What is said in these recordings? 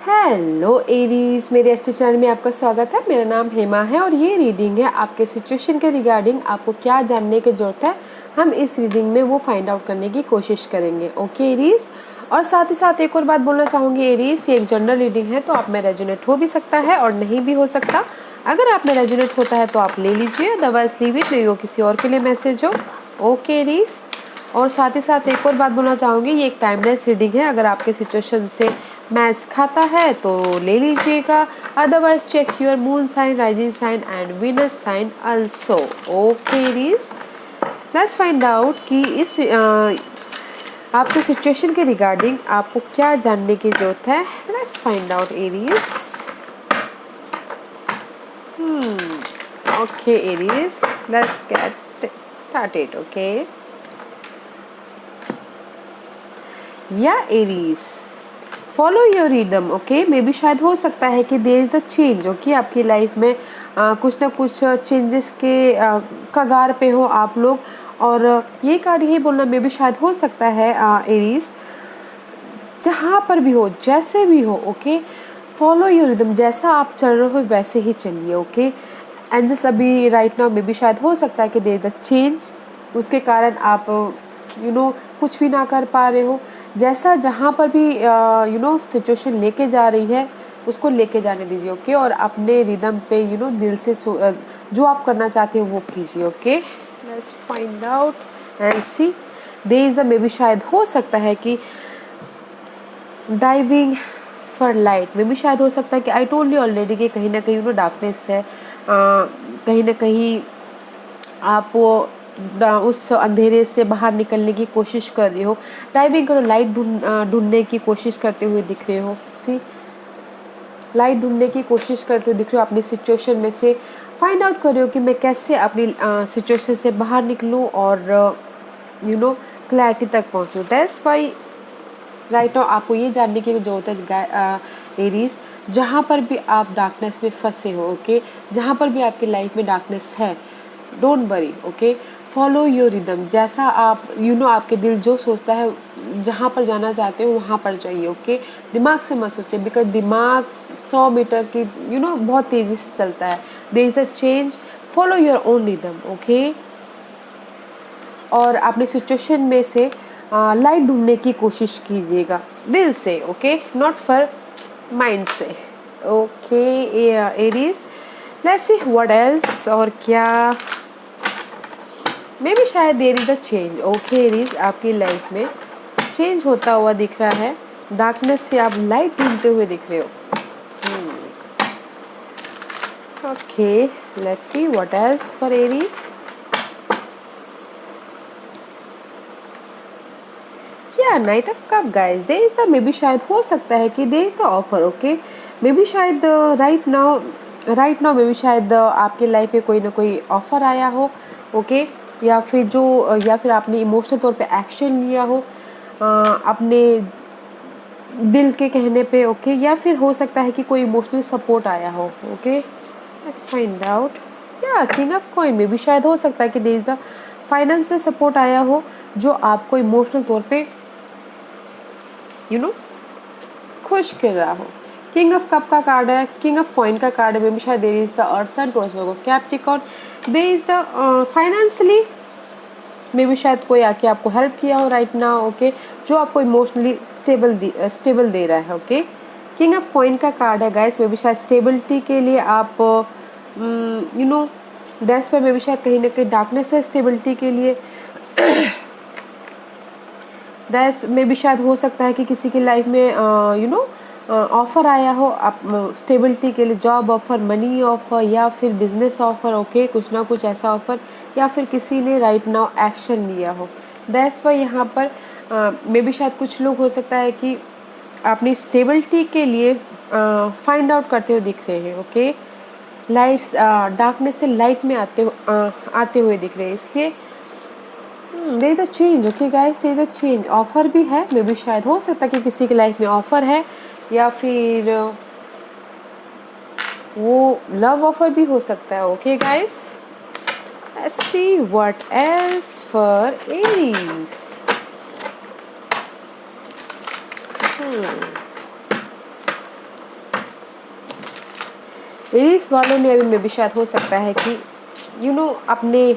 Hello Aries, मेरे astro channel में आपका स्वागत है। मेरा नाम हेमा है और ये रीडिंग है आपके सिचुएशन के रिगार्डिंग। आपको क्या जानने की ज़रूरत है, हम इस रीडिंग में वो फाइंड आउट करने की कोशिश करेंगे। ओके एरीज, और साथ ही साथ एक और बात बोलना चाहूँगी एरीज, ये एक जनरल रीडिंग है तो आप में रेजोनेट हो भी सकता है और नहीं भी हो सकता। अगर आप में रेजोनेट होता है तो आप ले लीजिए, अदरवाइज लीव इट, मे वो किसी और के लिए मैसेज हो। ओके एरीज, और साथ ही साथ एक और बात बोलना चाहूँगी, ये एक टाइमलेस रीडिंग है। अगर आपके सिचुएशन से मैच खाता है तो ले लीजिएगा, otherwise check your moon sign, rising sign and Venus sign also. Okay Aries, let's find out कि इस आपके सिचुएशन के रिगार्डिंग आपको क्या जानने की जरूरत है। Let's find out Aries. Okay Aries, let's get started. Okay या Aries, follow your rhythm. Okay, maybe शायद हो सकता है कि there is the change. Okay, आपकी लाइफ में कुछ ना कुछ चेंजेस के कगार पे हो आप लोग, और ये कार्ड यही बोलना मे बी शायद हो सकता है एरीज, जहाँ पर भी हो, जैसे भी हो। ओके, फॉलो योर रिदम, जैसा आप चल रहे हो वैसे ही चलिए। ओके, एंड जस्ट अभी राइट नाउ मे बी शायद हो सकता है कि देयर इज द चेंज, उसके कारण आप कुछ भी ना कर पा रहे हो। जैसा जहाँ पर भी सिचुएशन लेके जा रही है उसको लेके जाने दीजिए। ओके, और अपने रिदम पे दिल से जो आप करना चाहते हो वो कीजिए। Okay, let's find out and see. There is the maybe शायद हो सकता है कि डाइविंग फॉर लाइट, में भी शायद हो सकता है कि आई टोल्ड यू ऑलरेडी कि कहीं ना कहीं डार्कनेस है, कहीं ना कहीं आप उस अंधेरे से बाहर निकलने की कोशिश कर रही हो। डाइविंग करो, लाइट ढूंढने की कोशिश करते हुए दिख रहे हो। सी, लाइट ढूंढने की कोशिश करते हुए दिख रहे हो, अपनी सिचुएशन में से फाइंड आउट कर रहे हो कि मैं कैसे अपनी सिचुएशन से बाहर निकलूं और क्लैरिटी तक पहुंचूं। दैट्स व्हाई राइट नाउ आपको ये जानने की जरूरत है एरीज, जहाँ पर भी आप डार्कनेस में फंसे हो। ओके, जहाँ पर भी आपकी लाइफ में डार्कनेस है, don't worry. Okay, follow your rhythm, जैसा आप आपके दिल जो सोचता है, जहाँ पर जाना चाहते हो वहाँ पर जाइए। ओके, दिमाग से मत सोचिए, बिकॉज दिमाग 100 मीटर की बहुत तेज़ी से चलता है। There is a change, follow your own rhythm. Okay, और अपनी सिचुएशन में से लाइट ढूंढने की कोशिश कीजिएगा दिल से। ओके, नॉट फॉर माइंड से। Okay Aries, let's see what else, और क्या मे बी शायद there is the change. Okay Aries, आपकी लाइफ में चेंज होता हुआ दिख रहा है, डार्कनेस से आप लाइट ढूंढते हुए दिख रहे हो। Okay, let's see what else for Aries. या knight of cup guys, there is the maybe शायद हो सकता है कि there is the offer. Okay, maybe शायद राइट नाउ मे बी शायद आपके लाइफ में कोई ना कोई ऑफर आया हो। ओके, या फिर आपने इमोशनल तौर पे एक्शन लिया हो अपने दिल के कहने पे। ओके, या फिर हो सकता है कि कोई इमोशनल सपोर्ट आया हो। Okay, let's find out. या किंग ऑफ कॉइन, में भी शायद हो सकता है कि there is the financial support आया हो जो आपको इमोशनल तौर पे खुश कर रहा हो। किंग ऑफ कप का कार्ड है, किंग ऑफ कॉइन का कार्ड है, में भी शायद there is the earth sun Taurus Virgo Capricorn. There is the financially में भी शायद कोई आके आपको हेल्प किया हो राइट नाउ। ओके, जो आपको इमोशनली स्टेबल दे रहा है। ओके, किंग ऑफ कॉइन का कार्ड है गाइस, में भी शायद स्टेबिलिटी के लिए आप दैट्स पे में भी शायद कहीं ना कहीं डार्कनेस है स्टेबिलिटी के लिए। दैट्स में भी शायद हो सकता है कि किसी की लाइफ में ऑफर आया हो आप स्टेबिलिटी के लिए, जॉब ऑफर, मनी ऑफर, या फिर बिजनेस ऑफर। ओके, कुछ ना कुछ ऐसा ऑफर, या फिर किसी ने राइट नाउ एक्शन लिया हो। दैट्स वाई यहाँ पर मे बी शायद कुछ लोग हो सकता है कि अपनी स्टेबिलिटी के लिए फाइंड आउट करते हुए दिख रहे हैं। ओके, लाइट्स डार्कनेस से लाइट में आते हुए दिख रहे हैं, इसलिए there is a change. Okay guys, there is a change, offer भी है। मे बी शायद हो सकता है कि किसी की लाइफ में ऑफर है, या फिर वो लव ऑफर भी हो सकता है। Okay guys, let's see what else for Aries. Aries वालों ने अभी में भी शायद हो सकता है कि अपने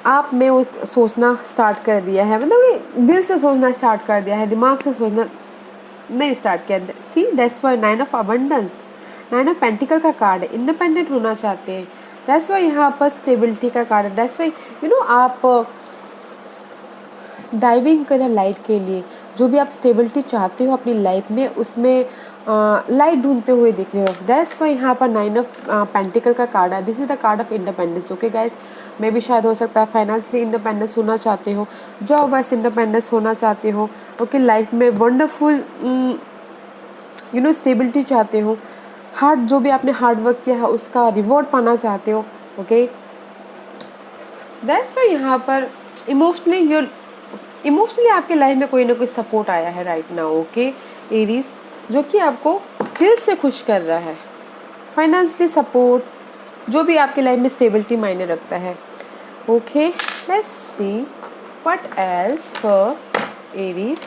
आप में वो सोचना स्टार्ट कर दिया है, मतलब कि दिल से सोचना स्टार्ट कर दिया है, दिमाग से सोचना नहीं स्टार्ट किया। See that's why 9 of abundance, 9 of pentacle का कार्ड है, इंडिपेंडेंट होना चाहते हैं। दैट्स वाई यहाँ पर स्टेबिलिटी का कार्ड है। दैट्स वाई आप डाइविंग करें लाइट के लिए, जो भी आप स्टेबिलिटी चाहते हो अपनी लाइफ में, उसमें लाइट ढूंढते हुए दिख रहे हो। दैट्स वाई यहाँ पर 9 ऑफ पेंटिकल का कार्ड है। This is the card of independence. Okay guys, मैं भी शायद हो सकता है फाइनेंशियली इंडिपेंडेंस होना चाहते हो, जॉब वाइज इंडिपेंडेंस होना चाहते हो। ओके, लाइफ में वंडरफुल स्टेबिलिटी चाहते हो, जो भी आपने हार्ड वर्क किया है उसका रिवॉर्ड पाना चाहते हो। ओके, दैट्स वाई यहाँ पर इमोशनली आपके लाइफ में कोई ना कोई सपोर्ट आया है राइट नाउ। ओके एरीज, जो कि आपको दिल से खुश कर रहा है। फाइनेंशियली सपोर्ट, जो भी आपके लाइफ में स्टेबिलिटी मायने रखता है। Okay, let's see what else for Aries.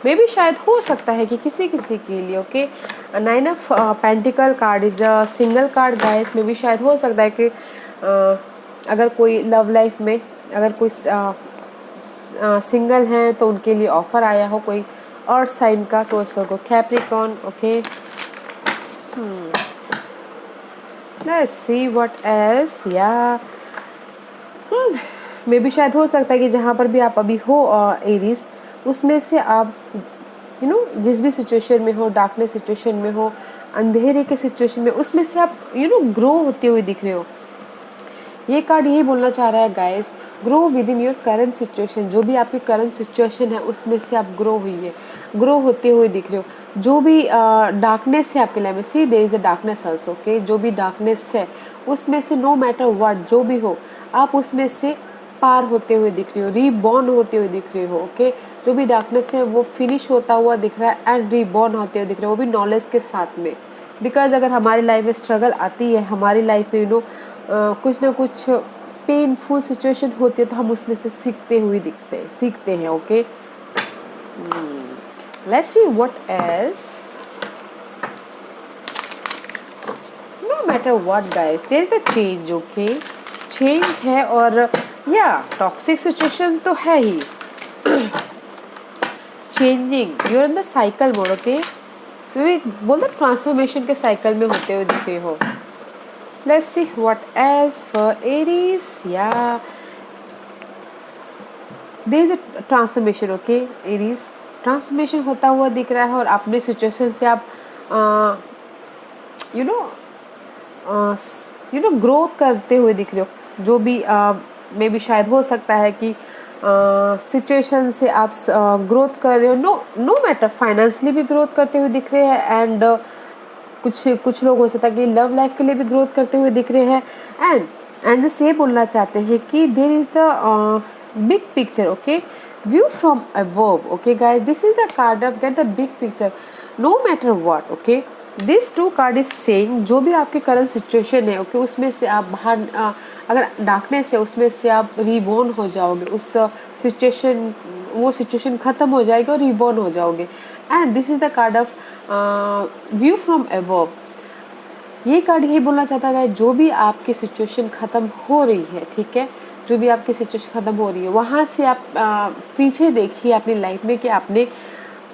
मे भी शायद हो सकता है कि किसी के लिए okay 9 of pentacle card is a single card guys. मे भी शायद हो सकता है कि अगर कोई लव लाइफ में अगर कोई सिंगल हैं तो उनके लिए ऑफर आया हो कोई और साइन का, तो उसको Capricorn. Okay, let's see what else. या मे भी शायद हो सकता है कि जहाँ पर भी आप अभी हो एरीज, उसमें से आप जिस भी सिचुएशन में हो, डार्कनेस सिचुएशन में हो, अंधेरे के सिचुएशन में, उसमें से आप ग्रो होते हुए दिख रहे हो। ये कार्ड यही बोलना चाह रहा है guys, grow with in your current situation. जो भी आपकी करंट सिचुएशन है उसमें से आप ग्रो होते हुए दिख रहे हो। जो भी डार्कनेस है आपके लाइफ में, see there is the darkness also. Okay, जो भी डार्कनेस है उसमें से नो मैटर व्हाट, जो भी हो आप उसमें से पार होते हुए दिख रही हो, रीबॉर्न होते हुए दिख रही हो। ओके, जो भी डार्कनेस है वो फिनिश होता हुआ दिख रहा है एंड रीबॉर्न होते हुए दिख रहे हो, वो भी नॉलेज के साथ में। बिकॉज अगर हमारी लाइफ में स्ट्रगल आती है, हमारी लाइफ में कुछ ना कुछ पेनफुल सिचुएशन होती है, तो हम उसमें से सीखते हैं। Okay, let's see what else. No matter what guys, there is a change. Okay, change है और या टॉक्सिक सिचुएशंस तो है ही, changing, you are in the cycle mode. Okay, बोलते ट्रांसफॉर्मेशन के साइकिल में होते हुए दिख रहे हो। Let's see what else for Aries. या there is a transformation. Okay Aries, transformation होता हुआ दिख रहा है और अपने सिचुएशन से आप ग्रोथ करते हुए दिख रहे हो। जो भी मे भी शायद हो सकता है कि सिचुएशन से आप ग्रोथ कर रहे हो, नो मैटर फाइनेंशियली भी ग्रोथ करते हुए दिख रहे हैं एंड कुछ लोग हो सकता है कि लव लाइफ के लिए भी ग्रोथ करते हुए दिख रहे हैं एंड जैसे ये बोलना चाहते हैं कि there is the big picture. Okay, view from above. Okay guys, this is the card of get the big picture no matter what. Okay, this two card is saying जो भी आपके करंट सिचुएशन है, okay, उसमें से आप बाहर अगर darkness है उसमें से आप रीबॉर्न हो जाओगे, उस वो सिचुएशन ख़त्म हो जाएगी और रीबॉर्न हो जाओगे। And this is the card of view from above. ये कार्ड यही बोलना चाहता है जो भी आपकी सिचुएशन ख़त्म हो रही है, ठीक है, जो भी आपकी सिचुएशन ख़त्म हो रही है, वहाँ से आप पीछे देखिए अपनी लाइफ में कि आपने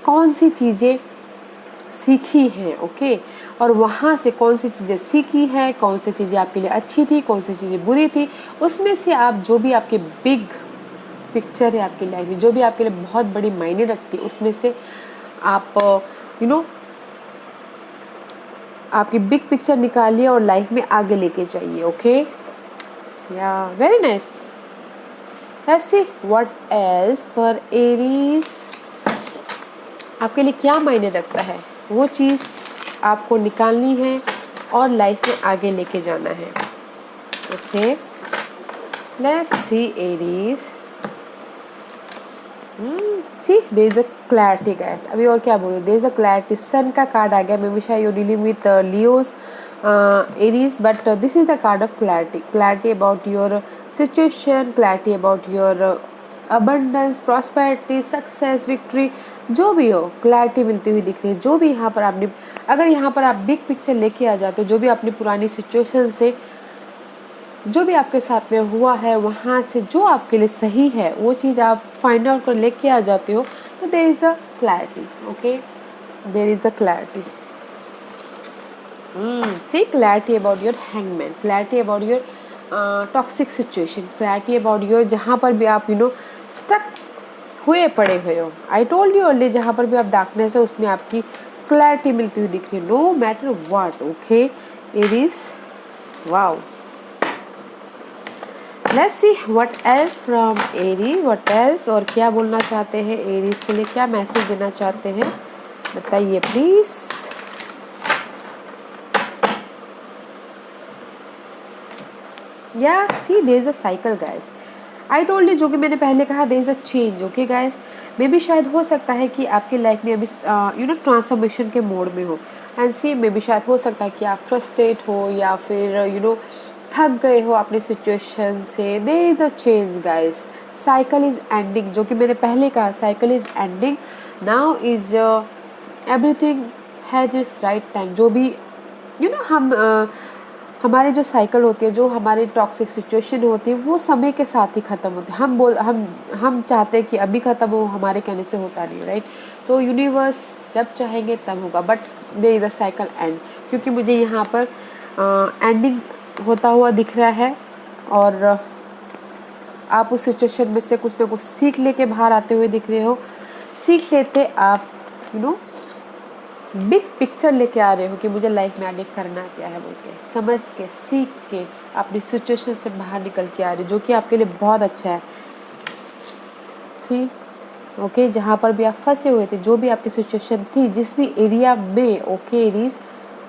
कौन सी चीज़ें सीखी हैं। ओके, और वहाँ से कौन सी चीज़ें सीखी हैं, कौन सी चीज़ें आपके लिए अच्छी थी, कौन सी चीज़ें बुरी थी, उसमें से आप जो भी आपकी बिग पिक्चर है आपकी लाइफ में, जो भी आपके लिए बहुत बड़ी मायने रखती है, उसमें से आप आपकी बिग पिक्चर निकालिए और लाइफ में आगे लेके जाइए। ओके, या very nice. Let's see what else for Aries. आपके लिए क्या मायने रखता है, वो चीज़ आपको निकालनी है और लाइफ में आगे लेके जाना है। Okay, let's see Aries. See there is a clarity guys. अभी और क्या बोलूँ, there is a clarity. Sun का कार्ड आ गया। मे बी शायद you dealing with Leos Aries, but this is the card of clarity. Clarity about your situation, clarity about your abundance, prosperity, success, victory, जो भी हो, clarity मिलती हुई दिख रही है। जो भी यहाँ पर आपने, अगर यहाँ पर आप बिग पिक्चर लेके आ जाते हो, जो भी अपनी पुरानी सिचुएशन से, जो भी आपके साथ में हुआ है, वहाँ से जो आपके लिए सही है वो चीज़ आप फाइंड आउट कर लेके आ जाते हो, तो there is the clarity. Okay, there is the clarity. See, clarity about your hangman, clarity about your toxic situation, clarity about your जहाँ पर भी आप स्टक हुए पड़े हुए हो। आई टोल्ड यू ऑलरेडी, जहाँ पर भी आप डार्कनेस है उसमें आपकी क्लैरिटी मिलती हुई दिख रही है, no matter what. Okay, Aries, wow. Let's see what else from Aries, what else, और क्या बोलना चाहते हैं एरीज के लिए, क्या मैसेज देना चाहते हैं, बताइए प्लीज। या see, there is the cycle guys, I told you, जो कि मैंने पहले कहा, there is the change. Okay guys, मे भी शायद हो सकता है कि आपकी लाइफ में अभी ट्रांसफॉर्मेशन के मोड में हो, एंड सी मे भी शायद हो सकता है कि आप फ्रस्ट्रेट हो या फिर थक गए हो अपनी सिचुएशन से। There is the change guys, cycle is ending, जो कि मैंने पहले कहा, cycle is ending, now is everything has its right time. जो भी हम हमारी जो साइकिल होती है, जो हमारी टॉक्सिक सिचुएशन होती है, वो समय के साथ ही ख़त्म होती है। हम चाहते हैं कि अभी ख़त्म हो, हमारे कहने से होता नहीं, राइट। तो यूनिवर्स जब चाहेंगे तब होगा, but there is the cycle end, क्योंकि मुझे यहाँ पर एंडिंग होता हुआ दिख रहा है, और आप उस सिचुएशन में से कुछ ना कुछ सीख लेके बाहर आते हुए दिख रहे हो। सीख लेते आप बिग पिक्चर लेके आ रहे हो कि मुझे लाइफ में आगे करना क्या है बोल के, समझ के, सीख के, अपनी सिचुएशन से बाहर निकल के आ रहे हो, जो कि आपके लिए बहुत अच्छा है। सी, ओके, जहाँ पर भी आप फंसे हुए थे, जो भी आपकी सिचुएशन थी, जिस भी एरिया में, okay Aries,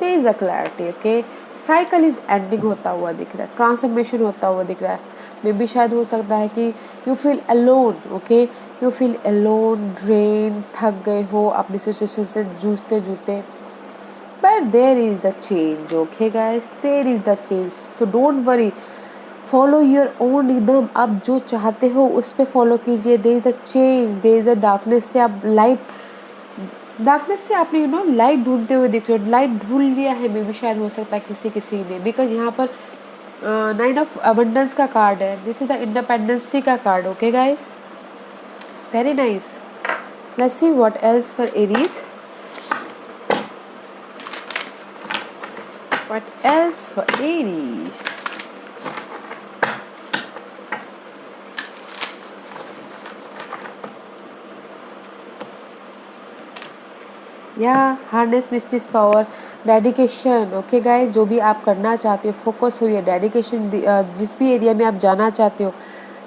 there is a clarity. Okay, cycle is ending होता हुआ दिख रहा है, ट्रांसफॉर्मेशन होता हुआ दिख रहा है। मे बी शायद हो सकता है कि you feel alone, okay, you feel alone, drain, थक गए हो अपनी सिचुएशन से जूझते जूझते, but there is the change। okay guys, there is the change, so don't worry, follow your own rhythm। अब जो चाहते हो उस पे फॉलो कीजिए। there is the change, there is the darkness से आप लाइट, डार्कनेस से आपने लाइट ढूंढते हुए दिख रहे हो, लाइट ढूंढ लिया है। मे भी शायद हो सकता है किसी किसी ने, बिकॉज यहाँ पर 9 ऑफ अबंडेंस का कार्ड है, दिस इज द इंडिपेंडेंसी का card. Okay guys, it's very nice. Let's see what else for Aries, what else for Aries? या harness mystics power, dedication. Okay guys, जो भी आप करना चाहते हो, फोकस हुई है, डेडिकेशन, जिस भी एरिया में आप जाना चाहते हो,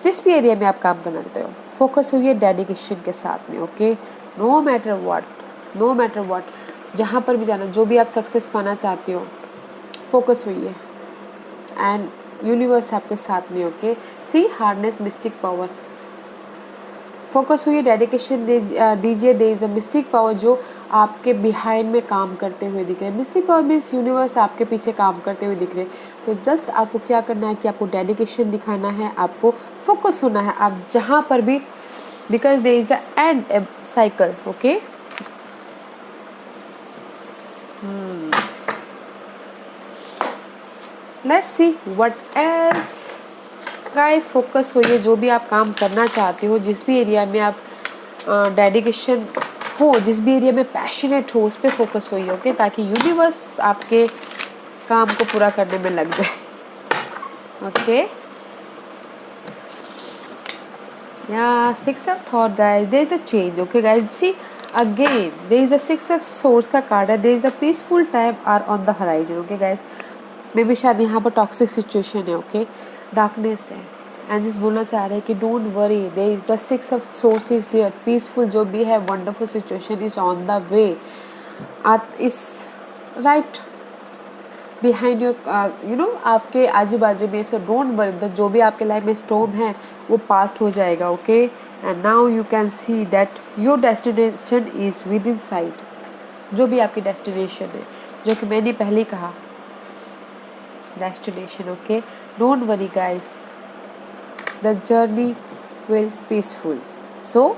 जिस भी एरिया में आप काम करना चाहते हो, फोकस हुई है डेडिकेशन के साथ में। Okay, no matter what, no matter what, जहाँ पर भी जाना, जो भी आप सक्सेस पाना चाहते हो, फोकस हुई है, एंड यूनिवर्स आपके साथ में। ओके, सी, हार्नेस मिस्टिक पावर, फोकस हुई, डेडिकेशन दीजिए। दे इज़ द मिस्टिक पावर, जो आपके बिहाइंड में काम करते हुए दिख रहे हैं। मिस्टिक पावर मीन्स यूनिवर्स आपके पीछे काम करते हुए दिख रहे हैं। तो जस्ट आपको क्या करना है कि आपको डेडिकेशन दिखाना है, आपको फोकस होना है, आप जहाँ पर भी, because they is the end cycle. Okay, let's see what else guys, focus होइए, जो भी आप काम करना चाहते हो, जिस भी एरिया में आप डेडिकेशन हो, जिस भी एरिया में पैशनेट हो, उस पर फोकस होइए। ओके, ताकि यूनिवर्स आपके काम को पूरा करने में लग जाए। ओके, या 6 of thought guys, there is the change. Okay guys, see again, there is the 6 of swords का कार्ड है, there is the peaceful time are on the horizon. Okay guys, maybe शायद यहाँ पर toxic situation है, okay, darkness है, and जिस बोलना चाह रहे हैं कि don't worry, there is the 6 of swords is there, peaceful जो भी है, wonderful situation is on the way, आप इस राइट बिहाइंड योर आपके आजू बाजू में। सो डोंट वरी, जो भी आपके लाइफ में स्टॉर्म है वो पास्ट हो जाएगा। Okay, and now you can see that your destination is with in site, जो भी आपकी डेस्टिनेशन है, जो कि मैंने पहले कहा, destination. Okay, don't worry guys, the journey tranquil, peaceful. So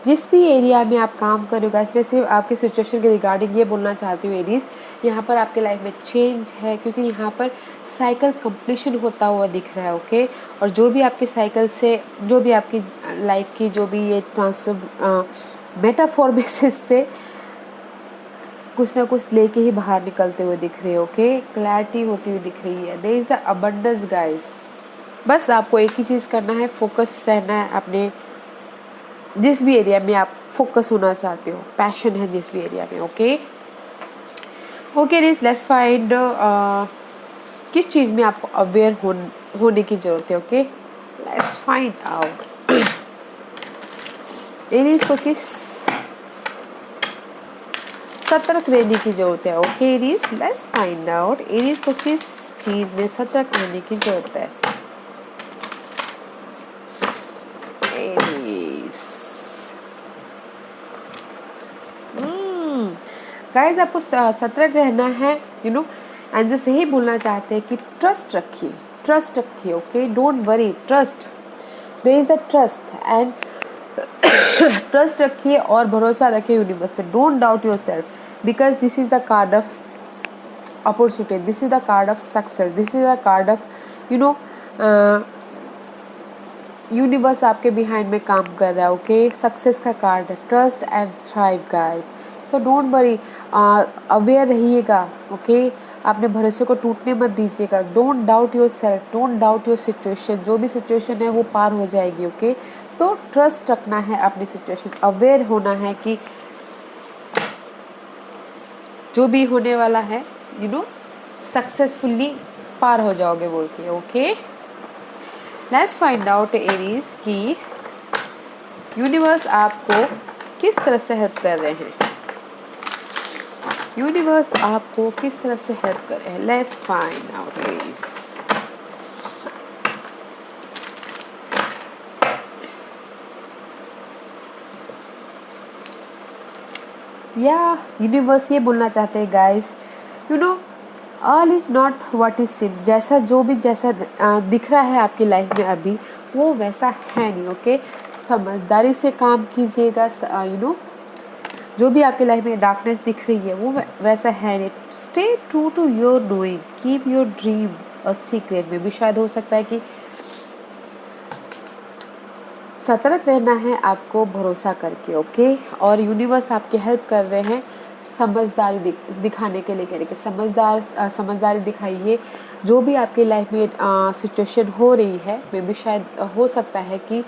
जिस भी एरिया में आप काम कर रहे हो गाइस, मैं सिर्फ आपके सिचुएशन के रिगार्डिंग ये बोलना चाहती हूँ एरीज, यहाँ पर आपके लाइफ में चेंज है, क्योंकि यहाँ पर साइकिल कंप्लीशन होता हुआ दिख रहा है। ओके, और जो भी आपकी साइकिल से, जो भी आपकी लाइफ की जो भी ये मेटाफॉर बेसिस से कुछ ना कुछ लेके ही बाहर निकलते हुए दिख रहे हैं। ओके, क्लैरिटी होती हुई दिख रही है। There is the abundance guys. बस आपको एक ही चीज़ करना है, फोकस रहना है अपने जिस भी एरिया में आप फोकस होना चाहते हो, पैशन है जिस भी एरिया में। ओके ओके रीज, लेट्स फाइंड किस चीज़ में आपको अवेयर होने की ज़रूरत है। Okay, let's find out Aries को किस सतर्क रहने की ज़रूरत है। Okay Aries, let's find out Aries को किस चीज़ में सतर्क रहने की ज़रूरत है। गाइस, आपको सतर्क रहना है, एंड जैसे ही बोलना चाहते हैं कि ट्रस्ट रखिए, ट्रस्ट रखिए। Okay, don't worry, trust, there is the trust and trust रखिए और भरोसा रखिए यूनिवर्स पे। Don't doubt yourself, because this is the card of opportunity, this is the card of success, this is the card of universe आपके behind में काम कर रहा है। ओके, सक्सेस का कार्ड है, trust and thrive guys. So don't worry, aware रहिएगा। Okay, अपने भरोसे को टूटने मत दीजिएगा। Don't doubt your self, don't doubt your situation. जो भी सिचुएशन है वो पार हो जाएगी। ओके, तो ट्रस्ट रखना है अपनी सिचुएशन, अवेयर होना है कि जो भी होने वाला है सक्सेसफुली पार हो जाओगे बोल के। Okay, let's find out Aries की यूनिवर्स आपको किस तरह से हेल्प कर रहे हैं। यूनिवर्स आपको किस तरह से हेल्प कर रहे हैं। Let's find out Aries. या यूनिवर्स ये बोलना चाहते हैं guys, all is not what is SIM. जैसा दिख रहा है आपकी लाइफ में अभी, वो वैसा है नहीं। ओके, समझदारी से काम कीजिएगा। जो भी आपकी लाइफ में डार्कनेस दिख रही है वो वैसा है नहीं। Stay true to your knowing, keep your dream a secret. में भी शायद हो सकता है कि सतर्क रहना है आपको भरोसा करके। ओके, और यूनिवर्स आपकी हेल्प कर रहे हैं समझदारी दिखाने के लिए। कह रहे कि समझदारी दिखाइए। जो भी आपकी लाइफ में सिचुएशन हो रही है, में भी शायद हो सकता है कि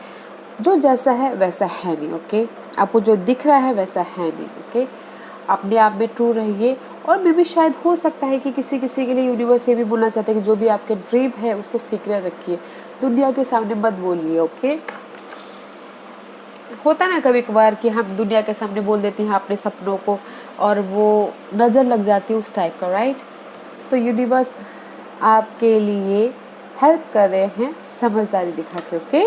जो जैसा है वैसा है नहीं। ओके, आपको जो दिख रहा है वैसा है नहीं। ओके, अपने आप में ट्रू रहिए। और में भी शायद हो सकता है कि किसी के लिए यूनिवर्स ये भी बोलना चाहते हैं कि जो भी आपके ड्रीम है उसको सीक्रेट रखिए, दुनिया के सामने मत बोलिए। ओके, होता ना कभी कभार कि हम दुनिया के सामने बोल देते हैं अपने सपनों को और वो नज़र लग जाती है उस टाइप का, राइट। तो यूनिवर्स आपके लिए हेल्प कर रहे हैं समझदारी दिखा के। Okay,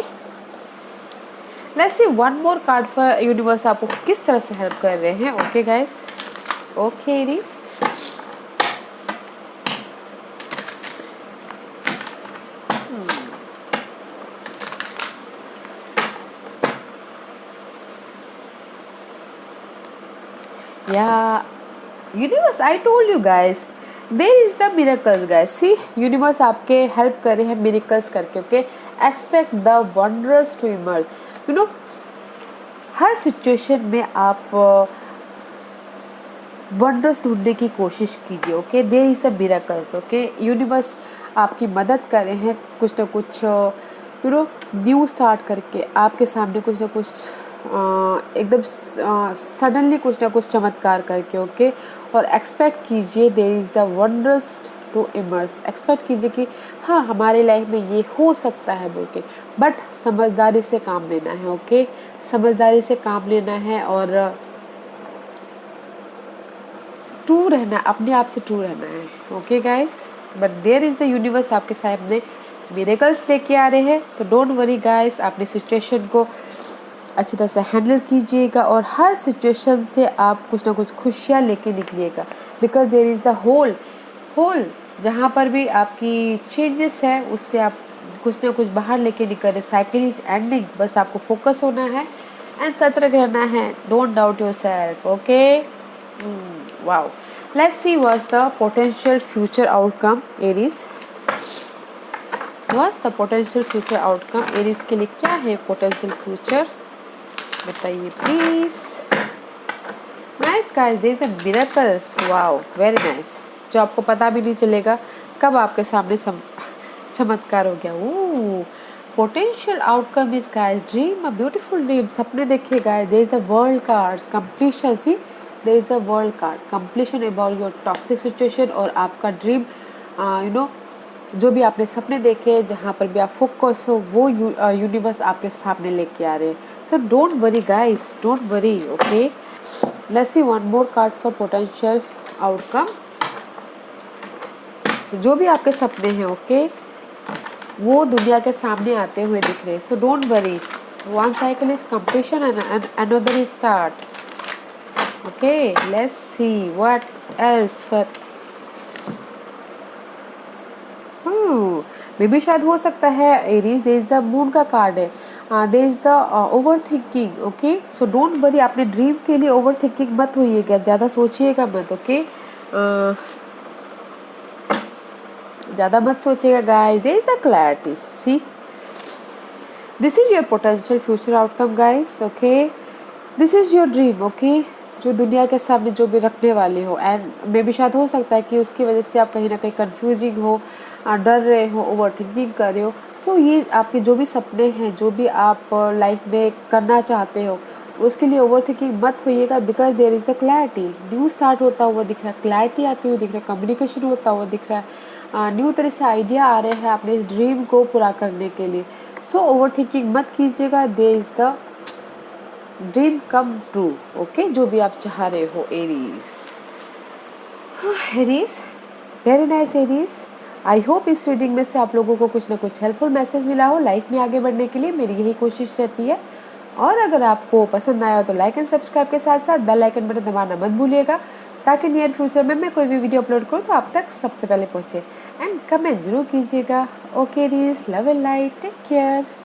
let's see one more card for universe आपको किस तरह से हेल्प कर रहे हैं। ओके गाइस, ओके एरीज, या universe, I told you guys, there is the miracles guys. See, universe आपके हेल्प कर रहे हैं मिरेकल्स करके। Okay, expect the wonders to emerge. हर सिचुएशन में आप वंडर्स ढूंढने की कोशिश कीजिए। Okay, there is the miracles. Okay, universe आपकी मदद कर रहे हैं कुछ ना कुछ न्यू स्टार्ट करके आपके सामने कुछ ना कुछ एकदम सडनली कुछ ना कुछ चमत्कार करके। ओके, और एक्सपेक्ट कीजिए there is the wonders to emerge. Expect कीजिए कि हाँ, हमारे लाइफ में ये हो सकता है बोल के, बट समझदारी से काम लेना है। ओके, समझदारी से काम लेना है और ट्रू रहना, अपने आप से ट्रू रहना है। Okay guys, but there is the universe आपके सामने मिरेकल्स लेके आ रहे हैं। तो डोंट वरी गाइस, अपनी सिचुएशन को अच्छी तरह से हैंडल कीजिएगा और हर सिचुएशन से आप कुछ ना कुछ खुशियाँ लेके निकलिएगा। Because there is the whole जहाँ पर भी आपकी चेंजेस है उससे आप कुछ ना कुछ बाहर लेके निकल रहे हो। साइकिल इज एंडिंग, बस आपको फोकस होना है एंड सतर्क रहना है। Don't doubt yourself, okay. Wow, let's see what's the potential future outcome Aries. What's the potential future outcome Aries के लिए क्या है पोटेंशियल फ्यूचर, बताइए please. Nice guys, there is a miracles, wow very nice, जो आपको पता भी नहीं चलेगा कब आपके सामने चमत्कार हो गया। Oh, potential outcome is guys dream a beautiful dream, सपने देखिए guys. There is the world card completion, see there is the world card completion about your toxic situation, और आपका ड्रीम जो भी आपने सपने देखे, जहाँ पर भी आप फोकस हो, वो यूनिवर्स आपके सामने लेके आ रहे हैं। So don't worry guys, don't worry, okay. Let's see one more card for potential outcome. जो भी आपके सपने हैं, ओके, वो दुनिया के सामने आते हुए दिख रहे हैं। So don't worry, one cycle is completion and another is start, okay. Let's see what else for maybe, शायद हो सकता है Aries, there is the moon का कार्ड है, there is the overthinking, okay. So don't worry, आपने dream के लिए over thinking मत होइएगा, ज़्यादा सोचिएगा मत, ओके। ज़्यादा मत सोचिएगा guys. There is the clarity, see this is your potential future outcome guys, okay. This is your dream, okay, जो दुनिया के सामने जो भी रखने वाले हो। एंड मे भी शायद हो सकता है कि उसकी वजह से आप कहीं ना कहीं कंफ्यूजिंग हो, डर रहे हो, ओवर थिंकिंग कर रहे हो। सो ये आपके जो भी सपने हैं, जो भी आप लाइफ में करना चाहते हो, उसके लिए ओवर थिंकिंग मत होइएगा, because there is the clarity. New start होता हुआ दिख रहा है, क्लैरिटी आती हुई दिख रहा है, कम्युनिकेशन होता हुआ दिख रहा है, न्यू तरह से आइडिया आ रहे हैं अपने इस ड्रीम को पूरा करने के लिए। सो ओवर थिंकिंग मत कीजिएगा, there is the dream come true, okay, जो भी आप चाह रहे हो Aries. Aries, very nice Aries. I hope इस रीडिंग में से आप लोगों को कुछ ना कुछ हेल्पफुल मैसेज मिला हो लाइफ में आगे बढ़ने के लिए, मेरी यही कोशिश रहती है। और अगर आपको पसंद आया हो तो लाइक एंड सब्सक्राइब के साथ साथ बेल आइकन बटन दबाना मत भूलिएगा, ताकि नियर फ्यूचर में मैं कोई भी वीडियो अपलोड करूँ तो आप तक सबसे पहले पहुँचे। एंड कमेंट जरूर कीजिएगा। Okay Aries, love and light, take care.